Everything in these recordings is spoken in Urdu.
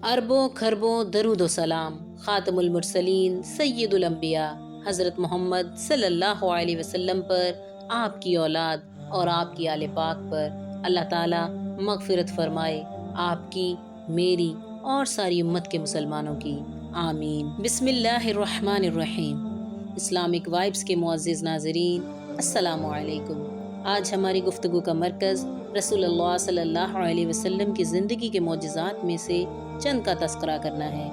اربوں خربوں درود و سلام خاتم المرسلین سید الانبیاء حضرت محمد صلی اللہ علیہ وسلم پر، آپ کی اولاد اور آپ کی آل پاک پر اللہ تعالیٰ مغفرت فرمائے، آپ کی، میری اور ساری امت کے مسلمانوں کی، آمین۔ بسم اللہ الرحمن الرحیم۔ اسلامک وائبس کے معزز ناظرین، السلام علیکم۔ آج ہماری گفتگو کا مرکز رسول اللہ صلی اللہ علیہ وسلم کی زندگی کے معجزات میں سے چند کا تذکرہ کرنا ہے۔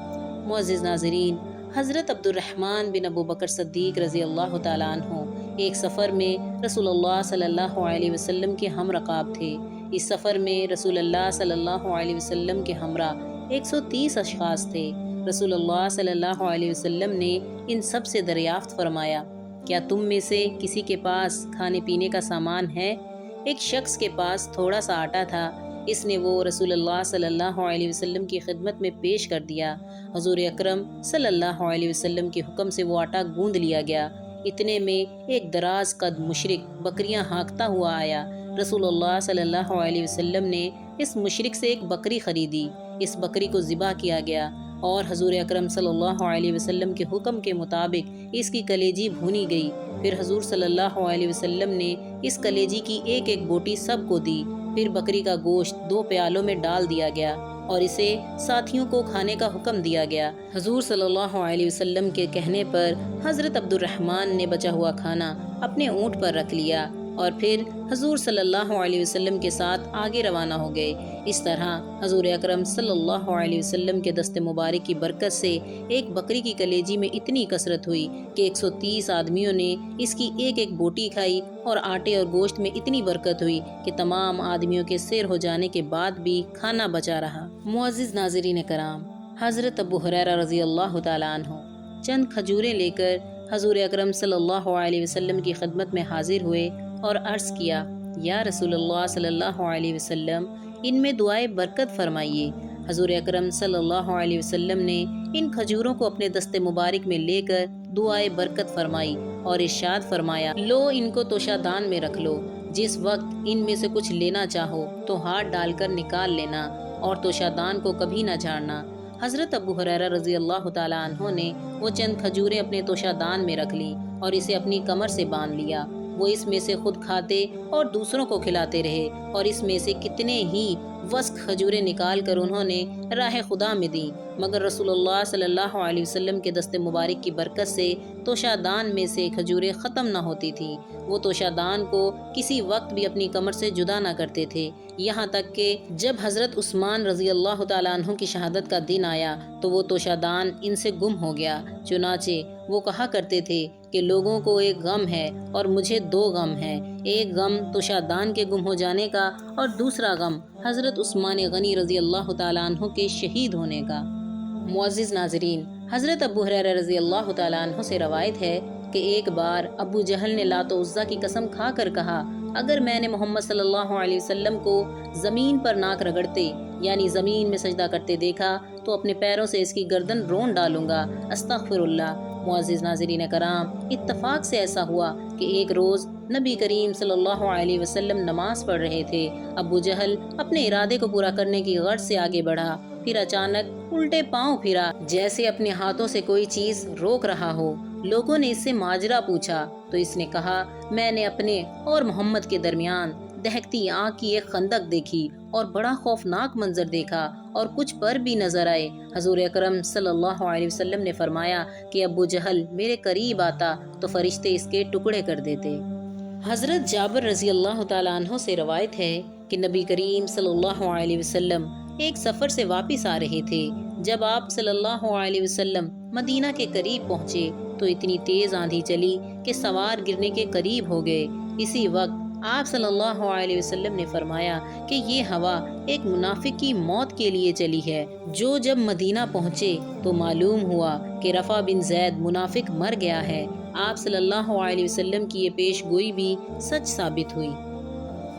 معزز ناظرین، حضرت عبد الرحمن بن ابو بکر صدیق رضی اللہ تعالیٰ عنہ ایک سفر میں رسول اللہ صلی اللہ علیہ وسلم کے ہم رکاب تھے۔ اس سفر میں رسول اللہ صلی اللہ علیہ وسلم کے ہمراہ 130 اشخاص تھے۔ رسول اللہ صلی اللہ علیہ وسلم نے ان سب سے دریافت فرمایا، کیا تم میں سے کسی کے پاس کھانے پینے کا سامان ہے؟ ایک شخص کے پاس تھوڑا سا آٹا تھا۔ اس نے وہ رسول اللہ صلی اللہ علیہ وسلم کی خدمت میں پیش کر دیا۔ حضور اکرم صلی اللہ علیہ وسلم کے حکم سے وہ آٹا گوندھ لیا گیا۔ اتنے میں ایک دراز قد مشرک بکریاں ہانکتا ہوا آیا۔ رسول اللہ صلی اللہ علیہ وسلم نے اس مشرک سے ایک بکری خریدی۔ اس بکری کو ذبح کیا گیا اور حضور اکرم صلی اللہ علیہ وسلم کے حکم کے مطابق اس کی کلیجی بھونی گئی۔ پھر حضور صلی اللہ علیہ وسلم نے اس کلیجی کی ایک ایک بوٹی سب کو دی۔ پھر بکری کا گوشت 2 پیالوں میں ڈال دیا گیا اور اسے ساتھیوں کو کھانے کا حکم دیا گیا۔ حضور صلی اللہ علیہ وسلم کے کہنے پر حضرت عبد الرحمن نے بچا ہوا کھانا اپنے اونٹ پر رکھ لیا اور پھر حضور صلی اللہ علیہ وسلم کے ساتھ آگے روانہ ہو گئے۔ اس طرح حضور اکرم صلی اللہ علیہ وسلم کے دست مبارک کی برکت سے ایک بکری کی کلیجی میں اتنی کثرت ہوئی کہ 130 آدمیوں نے اس کی ایک ایک بوٹی کھائی، اور آٹے اور گوشت میں اتنی برکت ہوئی کہ تمام آدمیوں کے سیر ہو جانے کے بعد بھی کھانا بچا رہا۔ معزز ناظرین کرام، حضرت ابو ہریرہ رضی اللہ تعالیٰ عنہ چند کھجوریں لے کر حضور اکرم صلی اللہ علیہ وسلم کی خدمت میں حاضر ہوئے اور عرض کیا، یا رسول اللہ صلی اللہ علیہ وسلم، ان میں دعائے برکت فرمائیے۔ حضور اکرم صلی اللہ علیہ وسلم نے ان کھجوروں کو اپنے دست مبارک میں لے کر دعائے برکت فرمائی اور ارشاد فرمایا، لو ان کو توشہ دان میں رکھ لو، جس وقت ان میں سے کچھ لینا چاہو تو ہاتھ ڈال کر نکال لینا اور توشہ دان کو کبھی نہ جھاڑنا۔ حضرت ابو ہریرہ رضی اللہ تعالیٰ عنہ نے وہ چند کھجوریں اپنے توشہ دان میں رکھ لی اور اسے اپنی کمر سے باندھ لیا۔ وہ اس میں سے خود کھاتے اور دوسروں کو کھلاتے رہے، اور اس میں سے کتنے ہی وسق کھجوریں نکال کر انہوں نے راہ خدا میں دیں، مگر رسول اللہ صلی اللہ علیہ وسلم کے دست مبارک کی برکت سے توشہ دان میں سے کھجوریں ختم نہ ہوتی تھیں۔ وہ توشہ دان کو کسی وقت بھی اپنی کمر سے جدا نہ کرتے تھے، یہاں تک کہ جب حضرت عثمان رضی اللہ تعالیٰ عنہ کی شہادت کا دن آیا تو وہ توشہ دان ان سے گم ہو گیا۔ چنانچہ وہ کہا کرتے تھے کہ لوگوں کو ایک غم ہے اور مجھے 2 غم ہیں، ایک غم توشہ دان کے گم ہو جانے کا اور دوسرا غم حضرت عثمان غنی رضی اللہ تعالیٰ عنہ کے شہید ہونے کا۔ معزز ناظرین، حضرت ابو ہریرہ رضی اللہ تعالیٰ عنہ سے روایت ہے کہ ایک بار ابو جہل نے لات و عزیٰ کی قسم کھا کر کہا، اگر میں نے محمد صلی اللہ علیہ وسلم کو زمین پر ناک رگڑتے یعنی زمین میں سجدہ کرتے دیکھا تو اپنے پیروں سے اس کی گردن رون ڈالوں گا، استغفر اللہ۔ معزز ناظرین کرام، اتفاق سے ایسا ہوا کہ ایک روز نبی کریم صلی اللہ علیہ وسلم نماز پڑھ رہے تھے۔ ابو جہل اپنے ارادے کو پورا کرنے کی غرض سے آگے بڑھا، پھر اچانک الٹے پاؤں پھرا جیسے اپنے ہاتھوں سے کوئی چیز روک رہا ہو۔ لوگوں نے اس سے ماجرا پوچھا تو اس نے کہا، میں نے اپنے اور محمد کے درمیان دہکتی آگ کی ایک خندق دیکھی اور بڑا خوفناک منظر دیکھا اور کچھ پر بھی نظر آئے۔ حضور اکرم صلی اللہ علیہ وسلم نے فرمایا کہ ابو جہل میرے قریب آتا تو فرشتے اس کے ٹکڑے کر دیتے۔ حضرت جابر رضی اللہ تعالیٰ عنہ سے روایت ہے کہ نبی کریم صلی اللہ علیہ وسلم ایک سفر سے واپس آ رہے تھے۔ جب آپ صلی اللہ علیہ وسلم مدینہ کے قریب پہنچے تو اتنی تیز آندھی چلی کہ سوار گرنے کے قریب ہو گئے۔ اسی وقت آپ صلی اللہ علیہ وسلم نے فرمایا کہ یہ ہوا ایک منافق کی موت کے لیے چلی ہے۔ جو جب مدینہ پہنچے تو معلوم ہوا کہ رفع بن زید منافق مر گیا ہے۔ آپ صلی اللہ علیہ وسلم کی یہ پیش گوئی بھی سچ ثابت ہوئی۔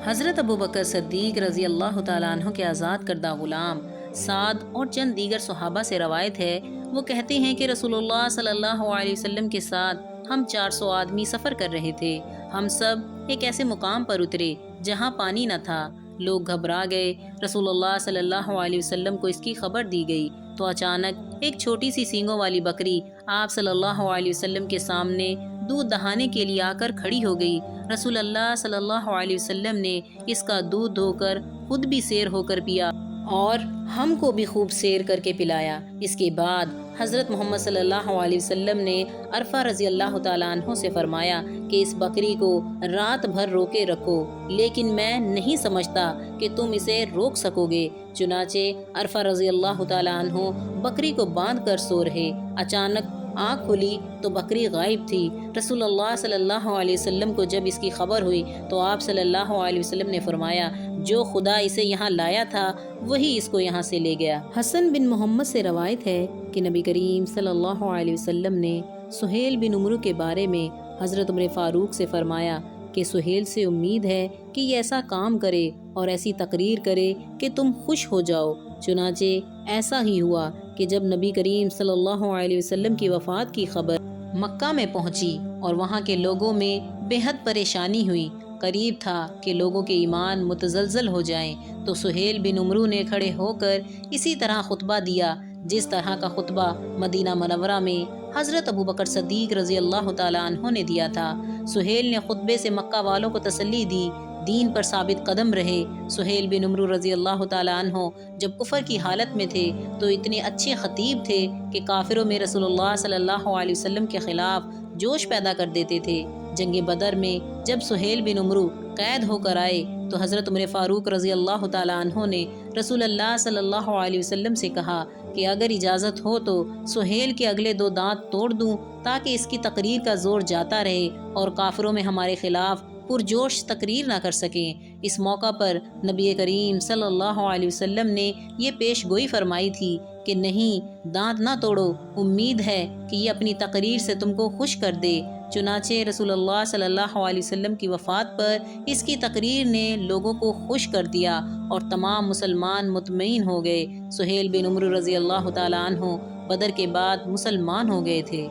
حضرت ابو بکر صدیق رضی اللہ تعالیٰ عنہ کے آزاد کردہ غلام سعد اور چند دیگر صحابہ سے روایت ہے، وہ کہتے ہیں کہ رسول اللہ صلی اللہ علیہ وسلم کے ساتھ ہم 400 آدمی سفر کر رہے تھے۔ ہم سب ایک ایسے مقام پر اترے جہاں پانی نہ تھا۔ لوگ گھبرا گئے۔ رسول اللہ صلی اللہ علیہ وسلم کو اس کی خبر دی گئی تو اچانک ایک چھوٹی سی سینگوں والی بکری آپ صلی اللہ علیہ وسلم کے سامنے دودھ دہانے کے لیے آ کر کھڑی ہو گئی۔ رسول اللہ صلی اللہ علیہ وسلم نے اس کا دودھ دھو کر خود بھی سیر ہو کر پیا اور ہم کو بھی خوب سیر کر کے پلایا۔ اس کے بعد حضرت محمد صلی اللہ علیہ وسلم نے عرفہ رضی اللہ تعالیٰ عنہ سے فرمایا کہ اس بکری کو رات بھر روکے رکھو، لیکن میں نہیں سمجھتا کہ تم اسے روک سکو گے۔ چنانچہ عرفہ رضی اللہ تعالیٰ عنہ بکری کو باندھ کر سو رہے۔ اچانک آنکھ کھلی تو بکری غائب تھی۔ رسول اللہ صلی اللہ علیہ وسلم کو جب اس کی خبر ہوئی تو آپ صلی اللہ علیہ وسلم نے فرمایا جو خدا اسے یہاں لایا تھا وہی اس کو یہاں سے لے گیا۔ حسن بن محمد سے روایت ہے کہ نبی کریم صلی اللہ علیہ وسلم نے سہیل بن عمرو کے بارے میں حضرت عمر فاروق سے فرمایا کہ سہیل سے امید ہے کہ یہ ایسا کام کرے اور ایسی تقریر کرے کہ تم خوش ہو جاؤ۔ چنانچہ ایسا ہی ہوا کہ جب نبی کریم صلی اللہ علیہ وسلم کی وفات کی خبر مکہ میں پہنچی اور وہاں کے لوگوں میں بے حد پریشانی ہوئی، قریب تھا کہ لوگوں کے ایمان متزلزل ہو جائیں، تو سہیل بن عمرو نے کھڑے ہو کر اسی طرح خطبہ دیا جس طرح کا خطبہ مدینہ منورہ میں حضرت ابو بکر صدیق رضی اللہ تعالیٰ عنہ نے دیا تھا۔ سہیل نے خطبے سے مکہ والوں کو تسلی دی، دین پر ثابت قدم رہے۔ سہیل بن عمرو رضی اللہ تعالیٰ عنہ جب کفر کی حالت میں تھے تو اتنے اچھے خطیب تھے کہ کافروں میں رسول اللہ صلی اللہ علیہ وسلم کے خلاف جوش پیدا کر دیتے تھے۔ جنگ بدر میں جب سہیل بن عمرو قید ہو کر آئے تو حضرت عمر فاروق رضی اللہ تعالیٰ عنہ نے رسول اللہ صلی اللہ علیہ وسلم سے کہا کہ اگر اجازت ہو تو سہیل کے اگلے 2 دانت توڑ دوں تاکہ اس کی تقریر کا زور جاتا رہے اور کافروں میں ہمارے خلاف پرجوش تقریر نہ کر سکیں۔ اس موقع پر نبی کریم صلی اللہ علیہ وسلم نے یہ پیش گوئی فرمائی تھی کہ نہیں، دانت نہ توڑو، امید ہے کہ یہ اپنی تقریر سے تم کو خوش کر دے۔ چنانچہ رسول اللہ صلی اللہ علیہ وسلم کی وفات پر اس کی تقریر نے لوگوں کو خوش کر دیا اور تمام مسلمان مطمئن ہو گئے۔ سہیل بن عمرو رضی اللہ تعالیٰ عنہ بدر کے بعد مسلمان ہو گئے تھے۔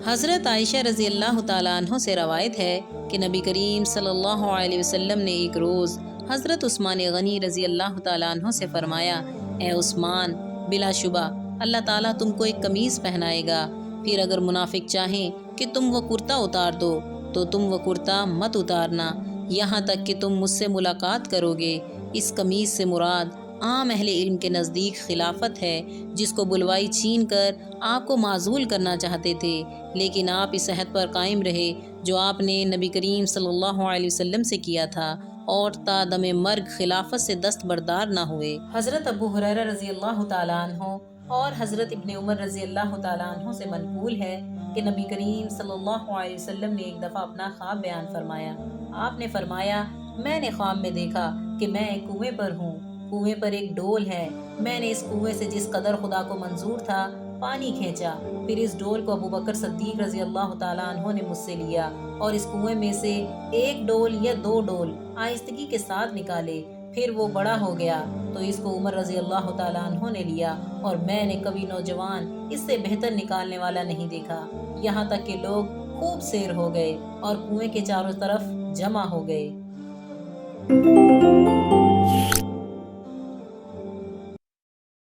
حضرت عائشہ رضی اللہ تعالیٰ عنہ سے روایت ہے کہ نبی کریم صلی اللہ علیہ وسلم نے ایک روز حضرت عثمان غنی رضی اللہ تعالیٰ عنہ سے فرمایا، اے عثمان، بلا شبہ اللہ تعالیٰ تم کو ایک قمیض پہنائے گا، پھر اگر منافق چاہیں کہ تم وہ کرتا اتار دو تو تم وہ کرتا مت اتارنا یہاں تک کہ تم مجھ سے ملاقات کرو گے۔ اس قمیض سے مراد عام اہل علم کے نزدیک خلافت ہے، جس کو بلوائی چھین کر آپ کو معزول کرنا چاہتے تھے، لیکن آپ اس عہد پر قائم رہے جو آپ نے نبی کریم صلی اللہ علیہ وسلم سے کیا تھا اور تا دم مرگ خلافت سے دستبردار نہ ہوئے۔ حضرت ابو ہریرہ رضی اللہ تعالیٰ عنہ اور حضرت ابن عمر رضی اللہ تعالیٰ عنہ سے منقول ہے کہ نبی کریم صلی اللہ علیہ وسلم نے ایک دفعہ اپنا خواب بیان فرمایا۔ آپ نے فرمایا، میں نے خواب میں دیکھا کہ میں ایک کنویں پر ہوں، کنویں پر ایک ڈول ہے، میں نے اس کنویں سے جس قدر خدا کو منظور تھا پانی کھینچا، پھر اس ڈول کو ابو بکر صدیق رضی اللہ تعالیٰ عنہ نے مجھ سے لیا اور اس کنویں میں سے 1 ڈول یا 2 ڈول آہستگی کے ساتھ نکالے، پھر وہ بڑا ہو گیا تو اس کو عمر رضی اللہ تعالیٰ عنہ نے لیا اور میں نے کبھی نوجوان اس سے بہتر نکالنے والا نہیں دیکھا، یہاں تک کہ لوگ خوب سیر ہو گئے اور کنویں کے چاروں طرف جمع ہو گئے۔